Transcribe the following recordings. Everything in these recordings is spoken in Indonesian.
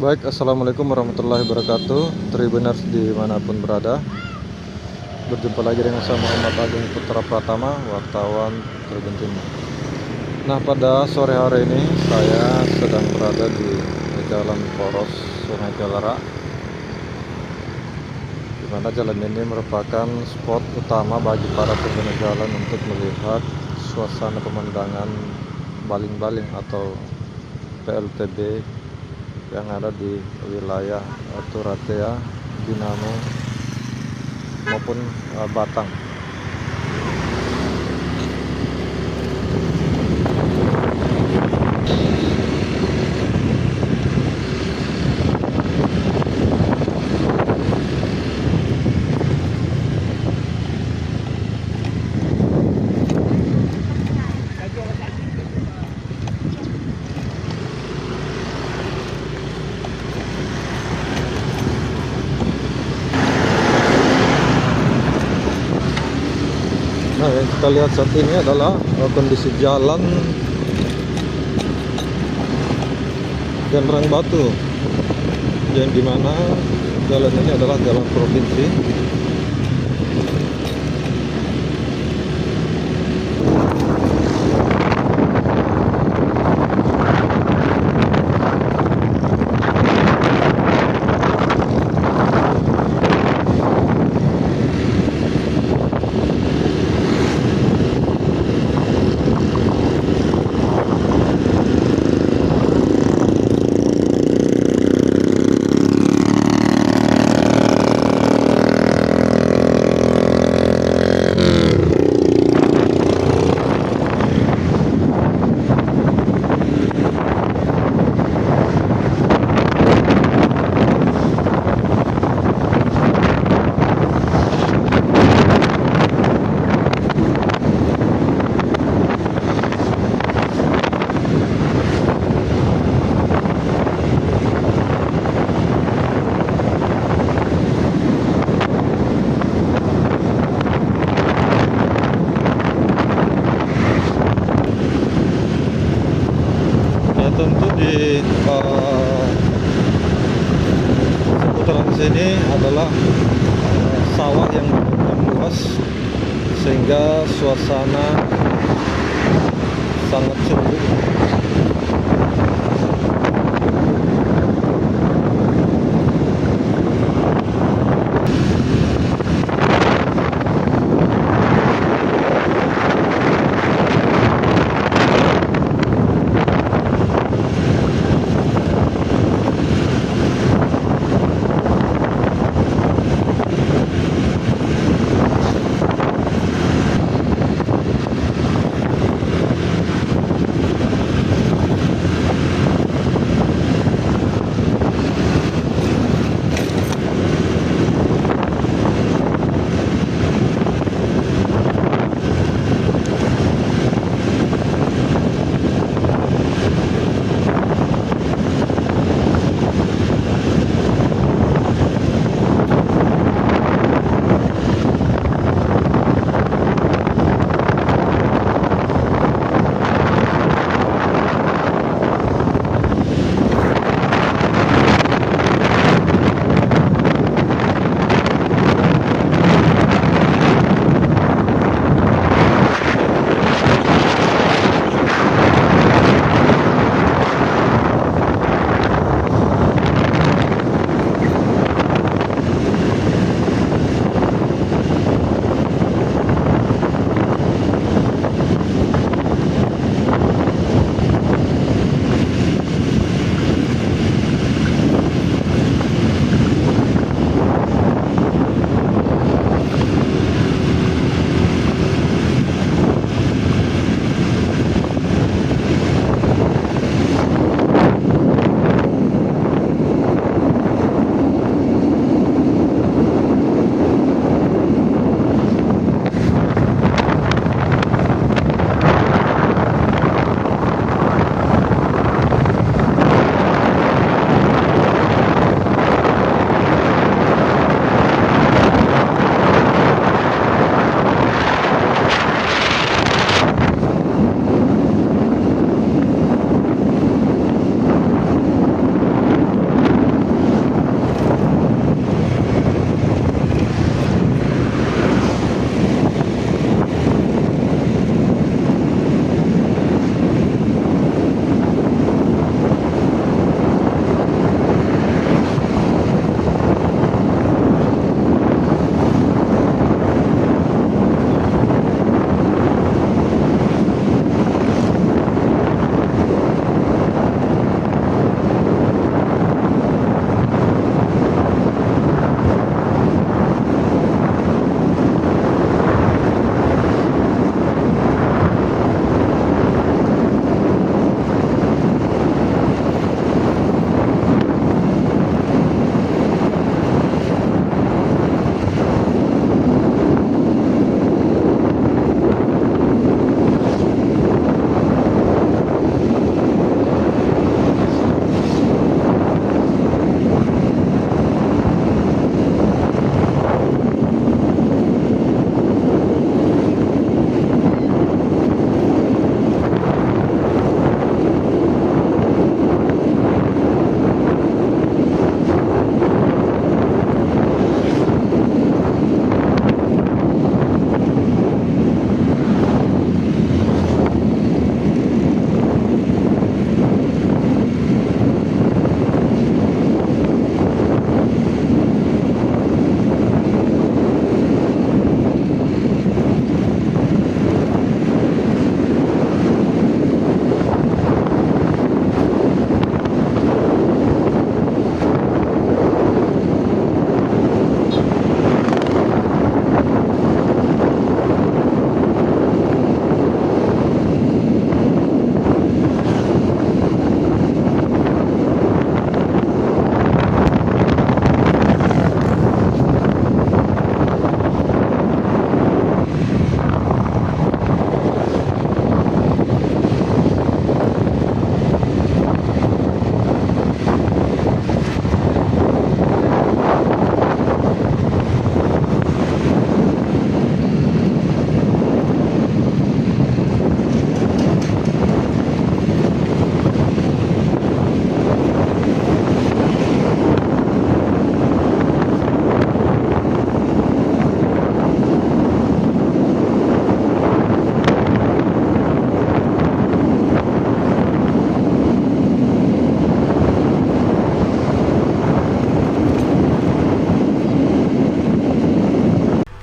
Baik, Assalamualaikum warahmatullahi wabarakatuh. Tribuners dimanapun berada, berjumpa lagi dengan saya Muhammad Agung Putra Pratama, wartawan Tribun Timur. Nah, pada sore hari ini saya sedang berada di Jalan Poros Sungai Galara, di mana jalan ini merupakan spot utama bagi para pengguna jalan untuk melihat suasana pemandangan baling-baling atau PLTB yang ada di wilayah Turatea, Binano maupun Batang. Nah, yang kita lihat saat ini adalah kondisi jalan Ganrang Batu, yang dimana jalan ini adalah jalan provinsi. Tentu di seputaran sini adalah sawah yang luas, sehingga suasana sangat sejuk.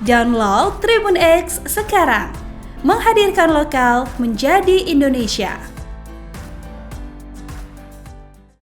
Download Tribun X sekarang. Menghadirkan lokal menjadi Indonesia.